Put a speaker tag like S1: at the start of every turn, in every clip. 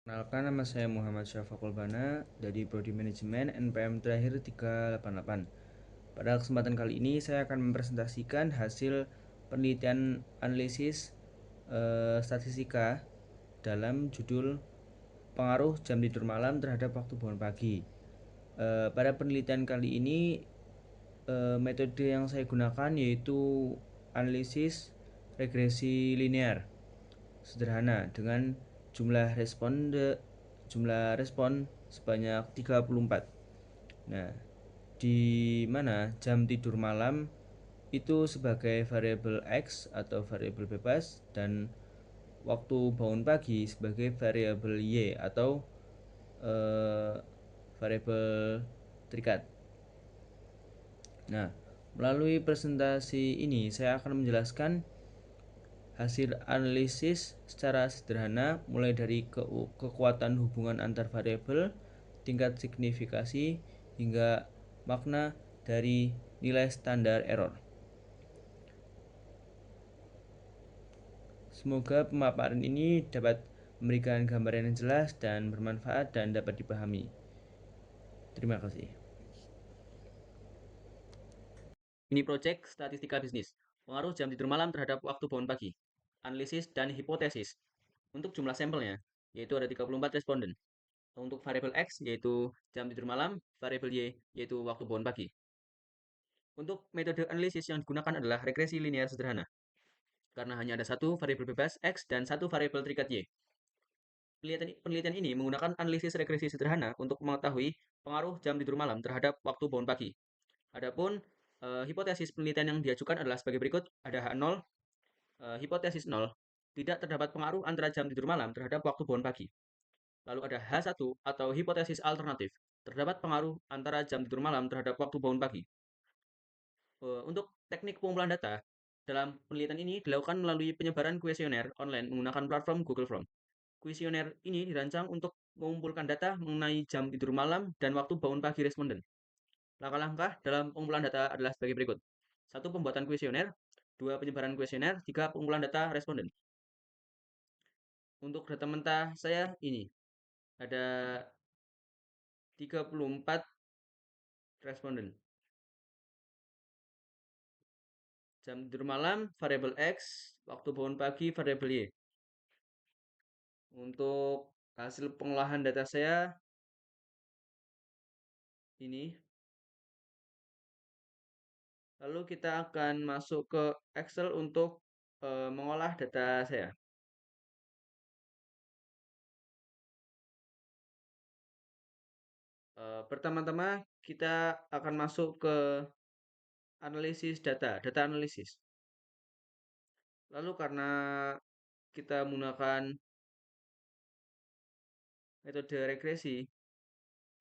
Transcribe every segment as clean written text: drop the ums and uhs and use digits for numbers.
S1: Perkenalkan, nama saya Muhammad Syafaqul Bana dari Prodi Manajemen NPM terakhir 388. Pada kesempatan kali ini saya akan mempresentasikan hasil penelitian analisis statistika dalam judul pengaruh jam tidur malam terhadap waktu bangun pagi. Pada penelitian kali ini metode yang saya gunakan yaitu analisis regresi linear sederhana dengan jumlah respon sebanyak 34. Nah, di mana jam tidur malam itu sebagai variabel X atau variabel bebas dan waktu bangun pagi sebagai variabel Y atau variabel terikat. Nah, melalui presentasi ini saya akan menjelaskan hasil analisis secara sederhana mulai dari kekuatan hubungan antar variabel, tingkat signifikasi, hingga makna dari nilai standar error. Semoga pemaparan ini dapat memberikan gambaran yang jelas dan bermanfaat dan dapat dipahami. Terima kasih.
S2: Ini proyek statistika bisnis. Pengaruh jam tidur malam terhadap waktu bangun pagi. Analisis dan hipotesis. Untuk jumlah sampelnya, yaitu ada 34 responden. Untuk variabel X, yaitu jam tidur malam, variabel Y, yaitu waktu bangun pagi. Untuk metode analisis yang digunakan adalah regresi linear sederhana, karena hanya ada satu variabel bebas X dan satu variabel terikat Y. Penelitian ini menggunakan analisis regresi sederhana untuk mengetahui pengaruh jam tidur malam terhadap waktu bangun pagi. Adapun hipotesis penelitian yang diajukan adalah sebagai berikut. Ada H0, hipotesis 0, tidak terdapat pengaruh antara jam tidur malam terhadap waktu bangun pagi. Lalu ada H1 atau hipotesis alternatif, terdapat pengaruh antara jam tidur malam terhadap waktu bangun pagi. Untuk teknik pengumpulan data, dalam penelitian ini dilakukan melalui penyebaran kuesioner online menggunakan platform Google Form. Kuesioner ini dirancang untuk mengumpulkan data mengenai jam tidur malam dan waktu bangun pagi responden. Langkah-langkah dalam pengumpulan data adalah sebagai berikut. 1. Pembuatan kuesioner. 2. Penyebaran kuesioner. 3. Pengumpulan data responden. Untuk data mentah saya ini ada 34 responden. Jam tidur malam variabel X, waktu bangun pagi variabel Y. Untuk hasil pengolahan data saya ini. Lalu kita akan masuk ke Excel untuk mengolah data saya. Pertama-tama kita akan masuk ke analisis data analisis. Lalu karena kita menggunakan metode regresi,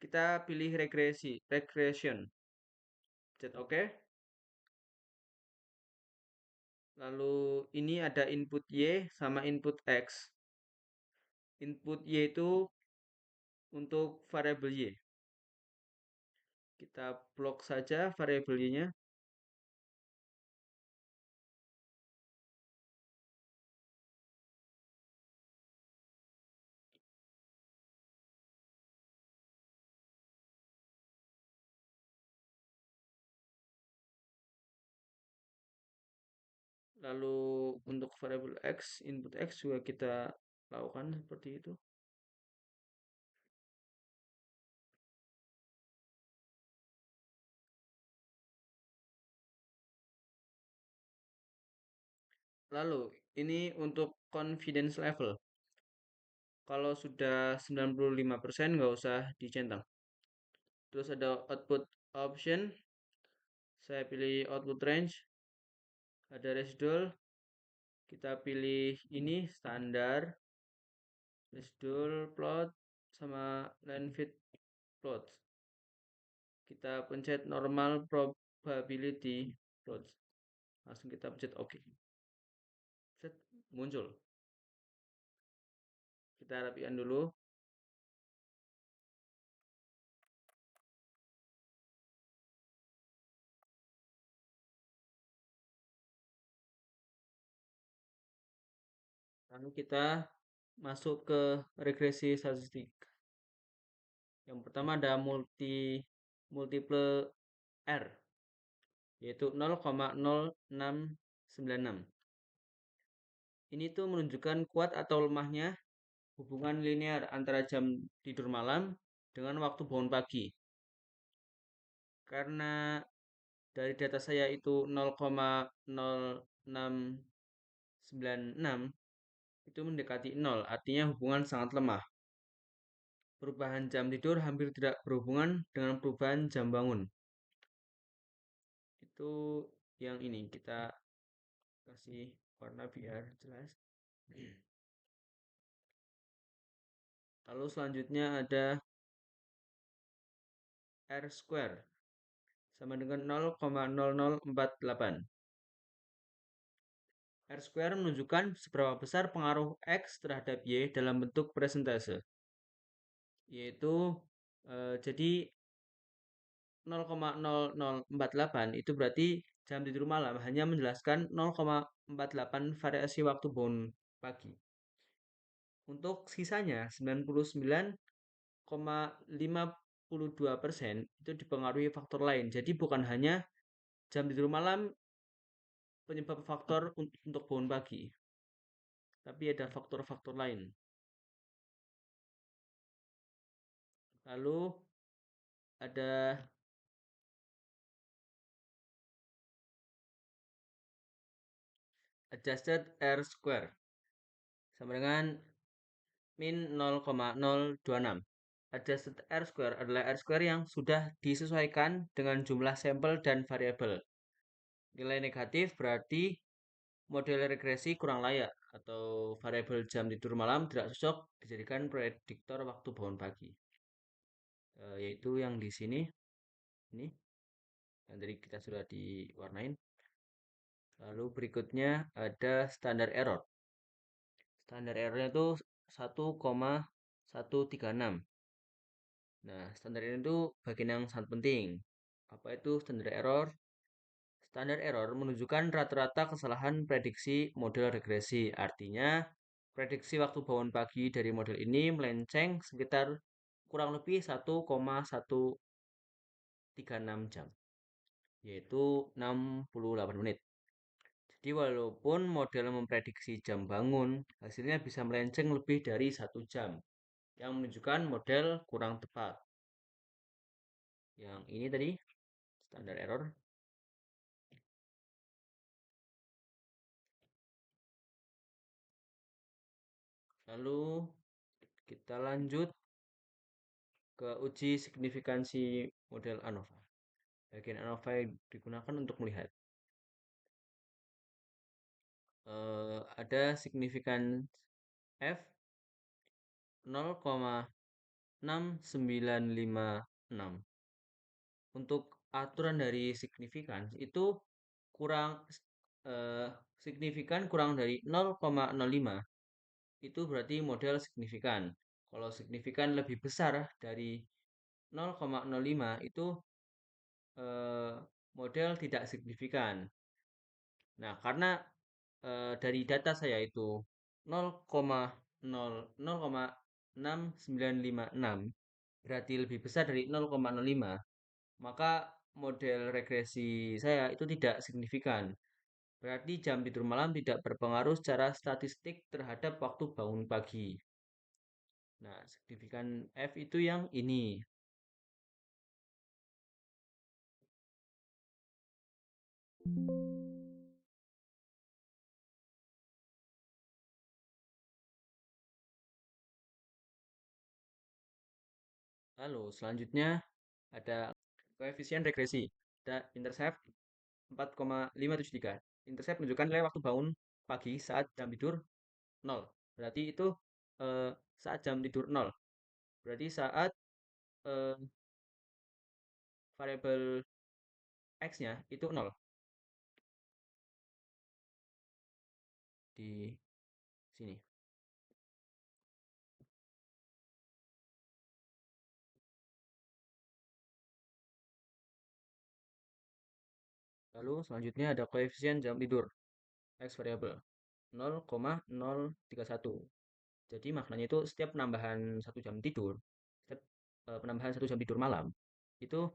S2: kita pilih regression. Pencet OK. Lalu ini ada input Y sama input X. Input Y itu untuk variabel Y. Kita blok saja variabel Y-nya. Lalu untuk variabel X, input X juga kita lakukan seperti itu. Lalu ini untuk confidence level. Kalau sudah 95% nggak usah dicentang. Terus ada output option. Saya pilih output range. Ada residual. Kita pilih ini standar. Residual plot sama line fit plot. Kita pencet normal probability plot. Langsung kita pencet OK. Set, muncul. Kita rapikan dulu. Lalu kita masuk ke regresi statistik. Yang pertama ada multiple R, yaitu 0,0696. Ini tuh menunjukkan kuat atau lemahnya hubungan linear antara jam tidur malam dengan waktu bangun pagi. Karena dari data saya itu 0,0696, itu mendekati 0, artinya hubungan sangat lemah. Perubahan jam tidur hampir tidak berhubungan dengan perubahan jam bangun. Itu yang ini kita kasih warna biar jelas. Lalu selanjutnya ada R square sama dengan 0,0048. R square menunjukkan seberapa besar pengaruh X terhadap Y dalam bentuk persentase. Yaitu jadi 0,0048 itu berarti jam tidur malam hanya menjelaskan 0,48 variasi waktu bangun pagi. Untuk sisanya 99,52% itu dipengaruhi faktor lain. Jadi bukan hanya jam tidur malam penyebab faktor untuk bangun pagi, tapi ada faktor-faktor lain. Lalu ada adjusted R square sama dengan min 0,026. Adjusted R square adalah R square yang sudah disesuaikan dengan jumlah sampel dan variabel. Nilai negatif berarti model regresi kurang layak atau variabel jam tidur malam tidak cocok dijadikan prediktor waktu bangun pagi. Yaitu yang di sini, ini yang tadi kita sudah diwarnain. Lalu berikutnya ada standar error. Standar errornya itu 1,136. Nah, standar error itu bagian yang sangat penting. Apa itu standar error? Standar error menunjukkan rata-rata kesalahan prediksi model regresi. Artinya, prediksi waktu bangun pagi dari model ini melenceng sekitar kurang lebih 1,136 jam, yaitu 68 menit. Jadi walaupun model memprediksi jam bangun, hasilnya bisa melenceng lebih dari 1 jam, yang menunjukkan model kurang tepat. Yang ini tadi, standar error. Lalu kita lanjut ke uji signifikansi model ANOVA. Bagian ANOVA yang digunakan untuk melihat. Ada signifikan F 0,6956. Untuk aturan dari signifikan itu kurang signifikan kurang dari 0,05 itu berarti model signifikan. Kalau signifikan lebih besar dari 0,05 itu model tidak signifikan. Nah, karena dari data saya itu 0,6956 berarti lebih besar dari 0,05, maka model regresi saya itu tidak signifikan. Berarti jam tidur malam tidak berpengaruh secara statistik terhadap waktu bangun pagi. Nah, signifikan F itu yang ini. Lalu selanjutnya ada koefisien regresi. Ada intercept 4,573. Intercept menunjukkan nilai waktu bangun pagi saat jam tidur 0. Berarti itu saat jam tidur 0. Berarti saat eh, variabel X-nya itu 0 di sini. Lalu selanjutnya ada koefisien jam tidur X variabel 0,031. Jadi maknanya itu setiap penambahan 1 jam tidur, setiap penambahan 1 jam tidur malam, itu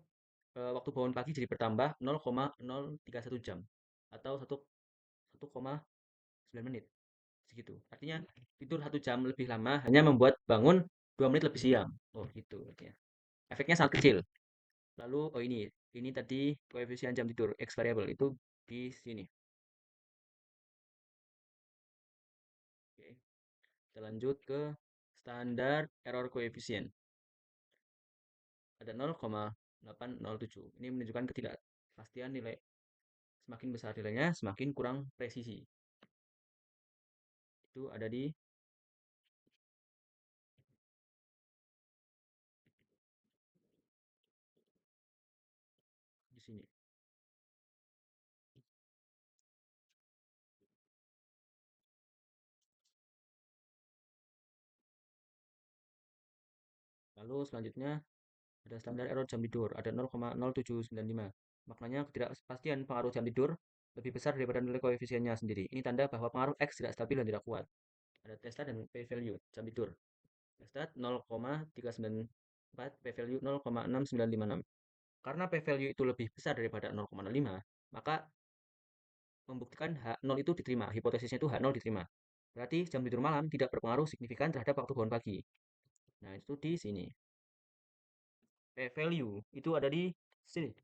S2: waktu bangun pagi jadi bertambah 0,031 jam atau 1,9 menit segitu. Artinya tidur 1 jam lebih lama hanya membuat bangun 2 menit lebih siang. Oh gitu artinya. Efeknya sangat kecil. Lalu oh ini tadi koefisien jam tidur X variable itu di sini. Oke. Kita lanjut ke standar error coefficient. Ada 0,807. Ini menunjukkan ketidakpastian nilai. Semakin besar nilainya, semakin kurang presisi. Itu ada di sini. Lalu selanjutnya ada standar error jam tidur, ada 0,0795. Maknanya ketidakpastian pengaruh jam tidur lebih besar daripada nilai koefisiennya sendiri. Ini tanda bahwa pengaruh X tidak stabil dan tidak kuat. Ada testat dan p-value jam tidur. Testat 0,394, p-value 0,6956. Karena p-value itu lebih besar daripada 0,05, maka membuktikan H0 itu diterima. Hipotesisnya itu H0 diterima. Berarti jam tidur malam tidak berpengaruh signifikan terhadap waktu bangun pagi. Nah, itu di sini. P-value itu ada di sini.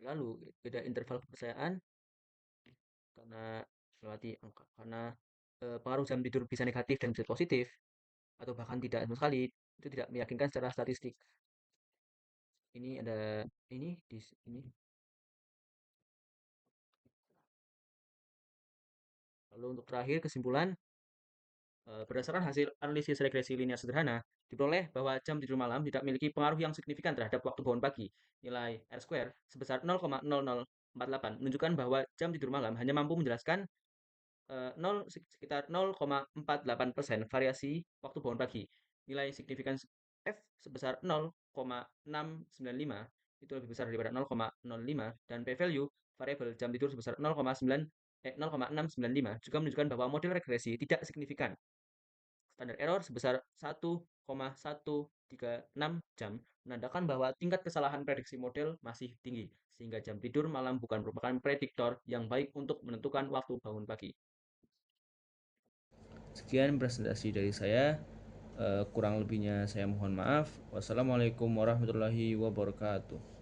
S2: Lalu beda interval kepercayaan karena melewati angka karena pengaruh jam tidur bisa negatif dan bisa positif atau bahkan tidak sama sekali itu tidak meyakinkan secara statistik. Ini ada ini di sini. Lalu untuk terakhir kesimpulan berdasarkan hasil analisis regresi linear sederhana diperoleh bahwa jam tidur malam tidak memiliki pengaruh yang signifikan terhadap waktu bangun pagi. Nilai R square sebesar 0,0048 menunjukkan bahwa jam tidur malam hanya mampu menjelaskan 0 sekitar 0,48% variasi waktu bangun pagi. Nilai signifikan F sebesar 0,695 itu lebih besar daripada 0,05 dan p-value variabel jam tidur sebesar 0,695 juga menunjukkan bahwa model regresi tidak signifikan. Standar error sebesar 1,136 jam menandakan bahwa tingkat kesalahan prediksi model masih tinggi, sehingga jam tidur malam bukan merupakan prediktor yang baik untuk menentukan waktu bangun pagi.
S1: Sekian presentasi dari saya. Kurang lebihnya saya mohon maaf. Wassalamualaikum warahmatullahi wabarakatuh.